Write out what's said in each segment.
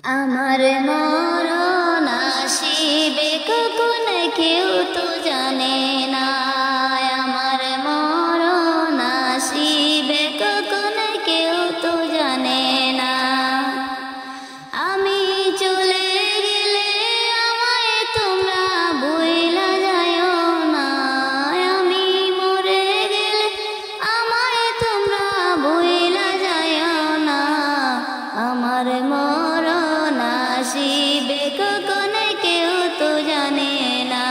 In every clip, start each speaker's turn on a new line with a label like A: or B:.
A: আমার মরণ আসিবে কখন কেউ তো জানে না, আমার মরণ আসিবে কখন কেউ তো জানে না। আমি চলে গেলে আমায় তোমরা ভুইলা যাইও না, আমি মরে গেলে আমায় তোমরা ভুইলা যাইও না। আমার মরণ আসিবে কখন কেউ তো জানে না,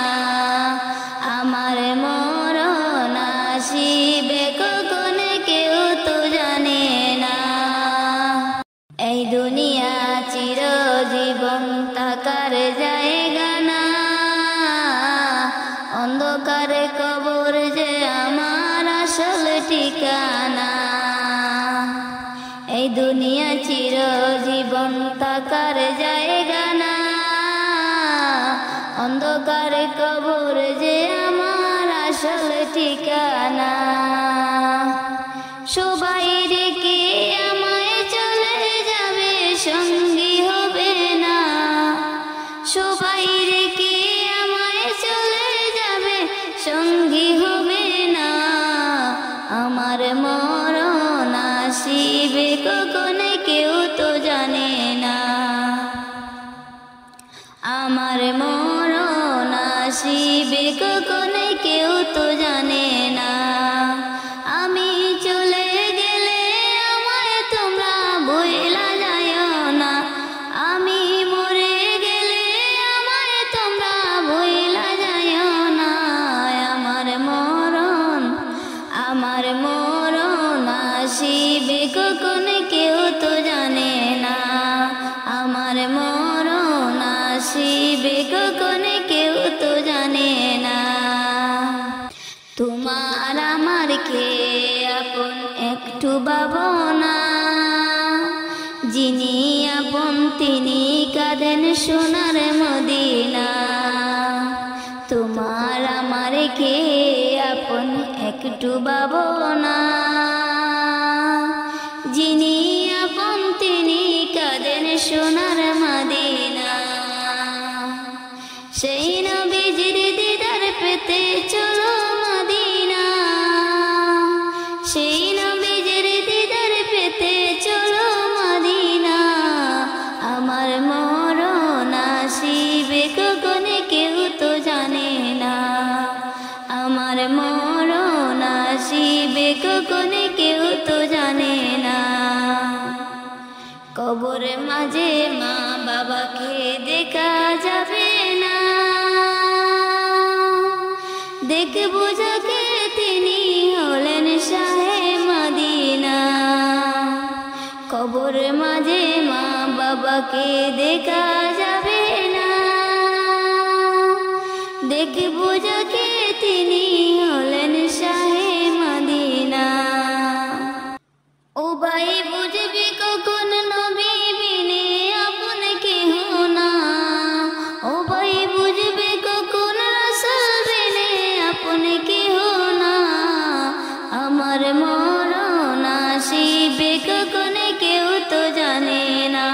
A: আমার মরণ আসিবে কখন কেউ তো জানে না। এই দুনিয়া চিরজীবন থাকার জায়গা না, অন্ধকার কবর যে আমার আসল ঠিকানা। এই দুনিয়া চিরজীবন থাকার জায়গা না, অন্ধকার কবর যে আমার আসল ঠিকানা। সবাই রেখে আমায় চলে যাবে, সঙ্গী হবে না। সবাই রেখে আমায় চলে যাবে, সঙ্গী হবে না। আমার মরণ আসিবে কখন কেউ তো জানে না, আমার মরণ আসিবে কখন কেউ তো জানে না। আমি চলে গেলে আমায় তোমরা ভুইলা যাইও না, আমি মরে গেলে আমায় তোমরা ভুইলা যাইও না। আমার মরণ আসিবে কখন কেউ তো জানে না, আমার মরণ আসিবে কখন কেউ তো জানে না। তোমার আমার কে আপন একটু ভাবনা, যিনি আপন তিনি কাঁদেন সোনার মদিনা। তোমার আমার কে আপন একটু ভাবনা, যিনি আপন তিনি কাঁদেন সোনার মদিনা। সেই নবীজির দিদার পেতে চলো মদিনা, সেই নবীজির দিদার পেতে চলো মদিনা। আমার মরণ আসিবে কখন কেউ তো জানে না, আমার মরণ আসিবে কখন কেউ তো জানে না। কবর মাঝে মা বাবাকে দেখা যাবে না, দেখবো যাকে তিনি হলেন শাহে মদিনা। কবর মাঝে মা বাবাকে দেখা যাবে না, দেখবো যাকে তিনি হলেন শাহে মদিনা। ও ভাই বুঝবি কখন নবী বিনে আপন কেহ না, ও ভাই বুঝবি কখন রাসূল বিনে আপন কেহ না। আমার মরণ আসিবে কখন কেউ তো জানে না,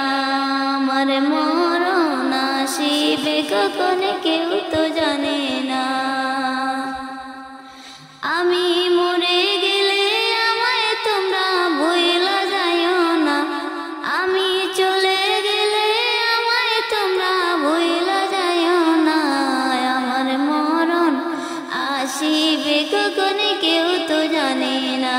A: আমার মরণ আসিবে কখন কেউ তো জানে না। আমি মরে গেলে আমায় তোমরা ভুইলা যাইও না, আমি চলে গেলে আমায় তোমরা ভুইলা যাইও না। আমার মরণ আসিবে কখন কেউ তো জানে না,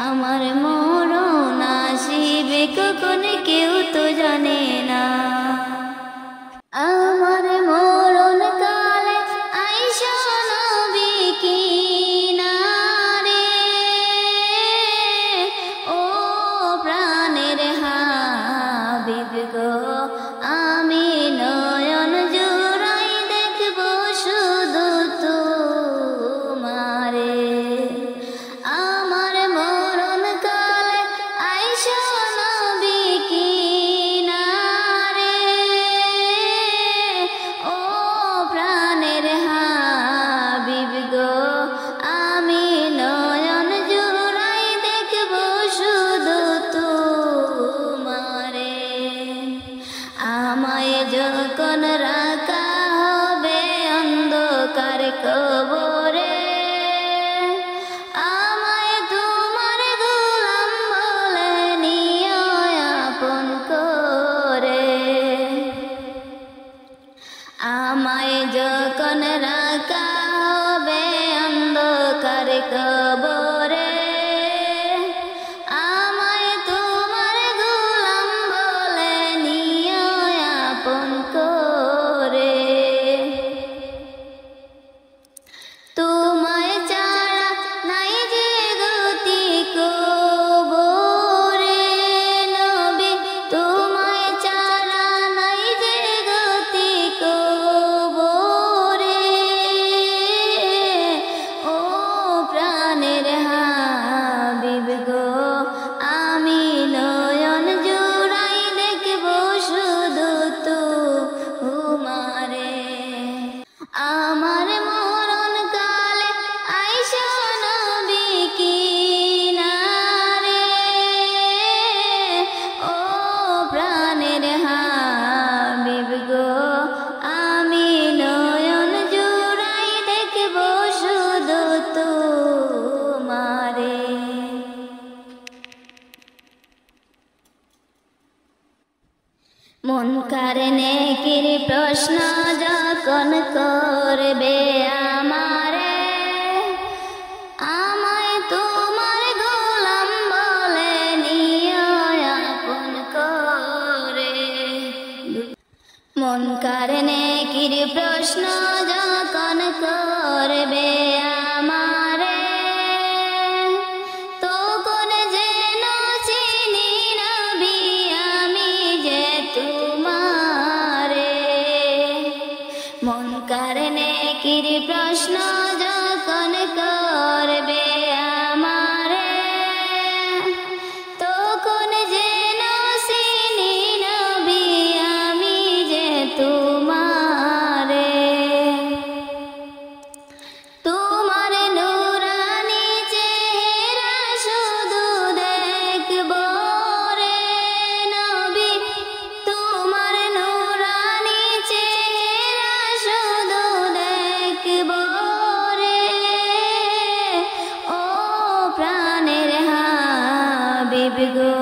A: আমার মরণ আসিবে কখন কেউ তো জানে না। আমার মরণ আমায় যখন রাখা হবে অন্ধকার কবরে, আমায় তোমার গোলাম বলে নিও আপন করে। আমায় যখন রাখা হবে অন্ধকার কবরে, আমায় তোমার গোলাম বলে নিও আপন করে। তোমায় ছাড়া নাই যে গতি কবরে নবী, তোমায় ছাড়া নাই যে গতি কবরে। ও প্রাণের হাবিব গো, আমি নয়ন জুড়াই দেখব শুধু তোমারে। আমার মরণ কালে আইসা নবী কিনারে, ও প্রাণের হাবিব গো, আমি নয়ন জুড়াই দেখব শুধু তোমারে। মুনকার নেকির প্রশ্ন যখন করবে আমারে, আমায় তোমার গোলাম বলে নিও আপন করে। মুনকার নেকির প্রশ্ন যখন করবে আমারে, তখন যেন চিনি নবী আমি যে তোমারে। মুনকার নেকির প্রশ্ন যখন করবে আমারে, তখন যেন চিনি নবী আমি যে তোমারে। তোমার নূরানি চেহারা শুধু দেখব রে নবী, তোমার নূরানি চেহারা শুধু দেখব রে। ও প্রাণের হাবিব গো,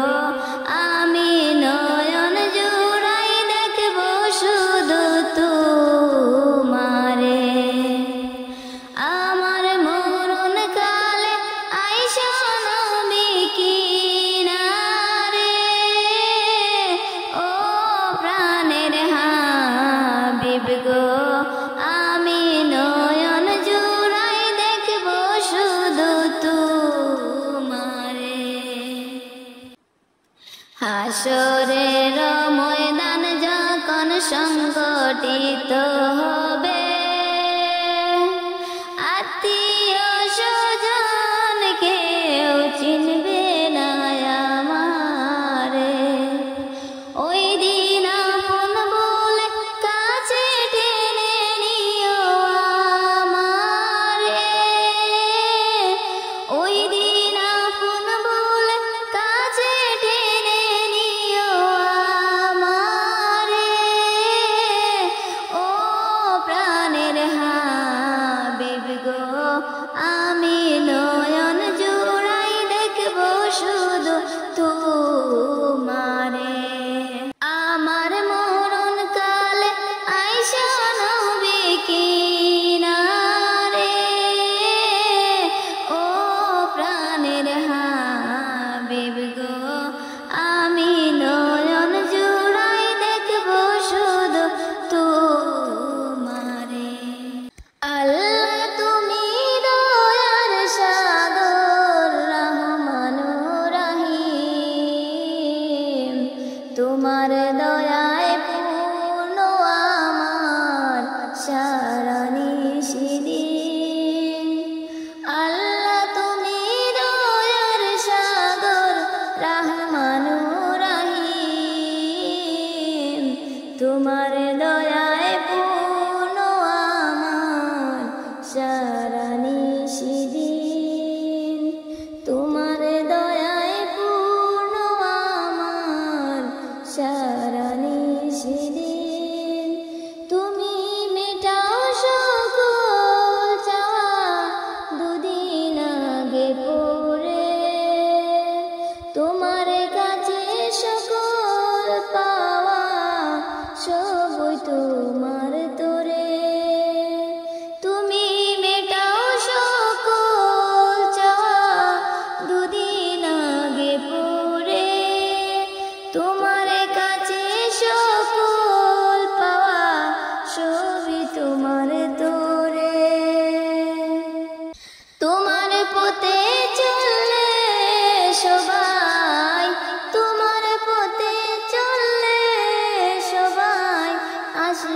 A: আমি নয়ন জুড়াই দেখব শুধু তোমারে। আমার মরণ কালে আইসা নবী কিনারে, ও প্রাণের হাবিব গো, আমি নয়ন জুড়াই দেখব শুধু তোমারে। হাসরের ময়দান যখন সংগঠিত হবে, আত্মীয় স্বজন কেউ চিনবে না আমারে। ওই দিন আপন বলে কাছে টেনে নিও আমারে। ওই দিন আপন বলে কাছে টেনে নিও আমারে। ও প্রাণের হাবিব গো, আমি নয়ন জুড়াই দেখব শুধু তোমারে। আমার মরণ কালে আইসা নবী কিনারে, ও প্রাণের হাবিব গো, আমি নয়ন জুড়াই দেখব শুধু তোমারে। আল্লাহ তুমি দয়ার সাগর রহমানুর রহিম, তোমার দয়ায় পূর্ণ আমার সারা নিশিদিন। আল্লাহ তুমি দয়ার সাগর রহমানুর রহিম, তোমার দয়ায় পূর্ণ আমার সারা নিশিদিন। তোমার দয়ায় পূর্ণ আমার সারা নিশিদিন।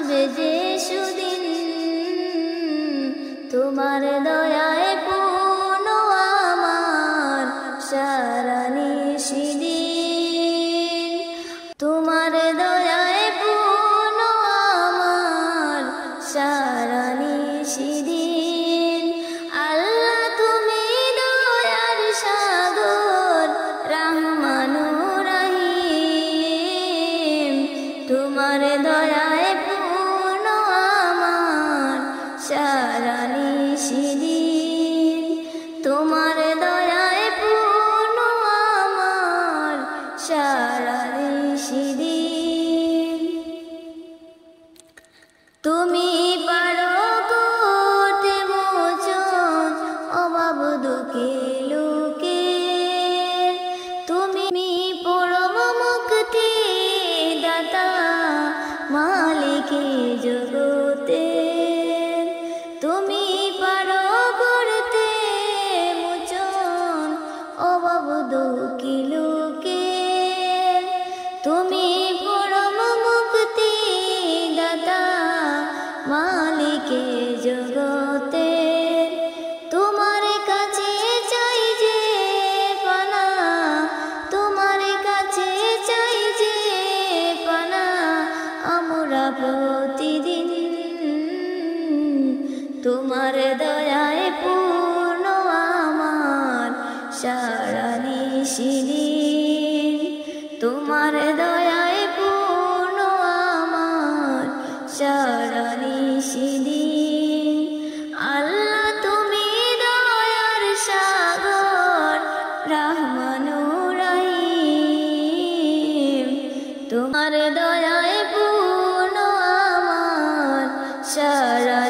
A: আসবে যে সুদিন তোমার দয়ায় পূর্ণ আমার সারা নিশিদিন তোমার দয়ায় পূর্ণ আমার সারা নিশিদিন আল্লাহ তুমি দয়ার সাগর রহমানুর রহিম তোমার দয়ায় পূর্ণ আমার সারা নিশিদিন তোমার দয়ায় পূর্ণ আমার সারা নিশিদিন তুমি পারো করতে মোচন অভাব দুঃখে লোকে তুমি পরম মুক্তি দাতা মালিকে জগতে তুমি পারো করতে মোচন অভাব দুঃখী লোকে তুমি পরম মুক্তি দাতা মালিকে জগতে তোমার কাছে চাই যে পানা তোমার কাছে চাই যে পানা আমরা প্রতিদিন তোমার দয়ায় পূর্ণ আমার সারা নিশিদিন তোমার দয়ায় পূর্ণ আমার সারা নিশিদিন আল্লাহ তুমি দয়ার সাগর রহমানুর রহিম তোমার দয়ায় পূর্ণ আমার সারা